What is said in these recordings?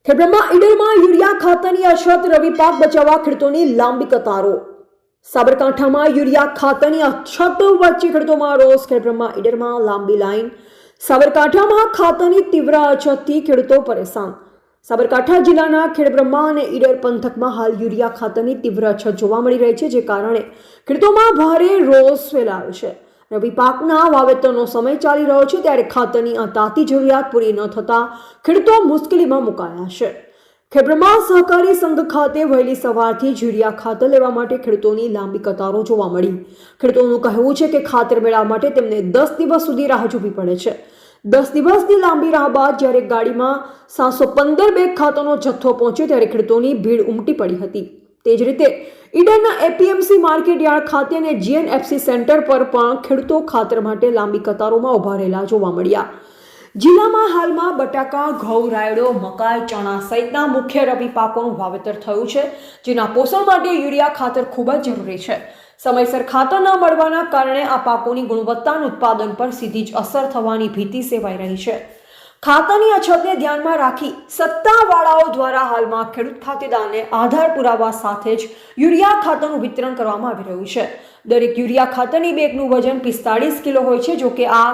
Khedbrahma ઈડરમાં urea ખાતરની અછત, રવિ પાક બચાવવા ખેડૂતોની લાંબી કતારો। સાબરકાંઠામાં યુરિયા ખાતરની અછત વચ્ચે ખેડૂતોમાં રોષ, ખેડબ્રહ્મા ઈડરમાં લાંબી લાઈન। સાબરકાંઠામાં ખાતરની તીવ્ર અછતથી ખેડૂતો પરેશાન। સાબરકાંઠા જિલ્લાના ખેડબ્રહ્મા અને ઈડર પંથકમાં હાલ યુરિયા ખાતરની તીવ્ર અછત જોવા મળી રહી છે, જે કારણે ખેડૂતોમાં ભારે રોષ ફેલાયો છે। રવિ પાકના વાવેતરનો સમય ચાલી રહ્યો છે, ત્યારે ખાતરની તાતી જરૂરિયાત પૂરી ન થતા ખેડૂતો મુશ્કેલીમાં મુકાયા છે। ખેડબ્રહ્મા સહકારી સંઘ ખાતે વહેલી સવારથી યુરિયા ખાતર લેવા માટે ખેડૂતોની લાંબી કતારો જોવા મળી। ખેડૂતોનું કહેવું છે કે ખાતર મેળવવા માટે તેમને 10 દિવસ સુધી રાહ જોવી પડે છે। 10 દિવસની લાંબી રાહ બાદ જ્યારે ગાડીમાં 715 બેગ ખાતરનો જથ્થો પહોંચ્યો, ત્યારે ખેડૂતોની ભીડ ઉમટી પડી હતી। તે જ રીતે ઈડરના એપીએમસી માર્કેટ યાર્ડ ખાતે અને જીએનએફસી સેન્ટર પર પણ ખેડૂતો ખાતર માટે લાંબી કતારોમાં ઉભા રહેલા જોવા મળ્યા। જિલ્લામાં હાલમાં બટાકા, ઘઉં, રાયડો, મકાઈ, ચણા સહિતના મુખ્ય રવિ પાકોનું વાવેતર થયું છે, જેના પોષણ માટે યુરિયા ખાતર ખૂબ જ જરૂરી છે। સમયસર ખાતર ન મળવાના કારણે આ પાકોની ગુણવત્તાનું ઉત્પાદન પર સીધી જ અસર થવાની ભીતિ સેવાઈ રહી છે। ખાતરની અછતને ધ્યાનમાં રાખી સત્તાવાળાઓ દ્વારા હાલમાં ખેડૂત ખાતેદારને આધાર પુરાવા સાથે જ યુરિયા ખાતરનું વિતરણ કરવામાં આવી રહ્યું છે। દરેક યુરિયા ખાતરની બેગનું વજન 45 કિલો હોય છે। જો કે આ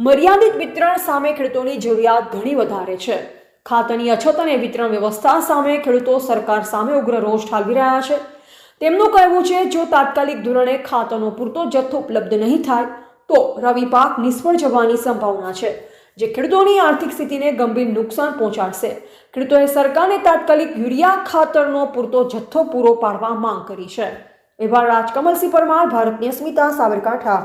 મર્યાદિત વિતરણ સામે ખેડૂતોની જરૂરિયાત ઘણી વધારે છે। ખાતરની અછત અને વિતરણ વ્યવસ્થા સામે ખેડૂતો સરકાર સામે ઉગ્ર રોષ ઠાલવી રહ્યા છે। તેમનું કહેવું છે, જો તાત્કાલિક ધોરણે ખાતરનો પૂરતો જથ્થો ઉપલબ્ધ નહીં થાય તો રવિ પાક નિષ્ફળ જવાની સંભાવના છે, જે ખેડૂતોની આર્થિક સ્થિતિને ગંભીર નુકસાન પહોંચાડશે। ખેડૂતોએ સરકારને તાત્કાલિક યુરિયા ખાતરનો પૂરતો જથ્થો પૂરો પાડવા માંગ કરી છે। એવા રાજકમલસિંહ પરમાર, ભારતની અસ્મિતા, સાબરકાંઠા।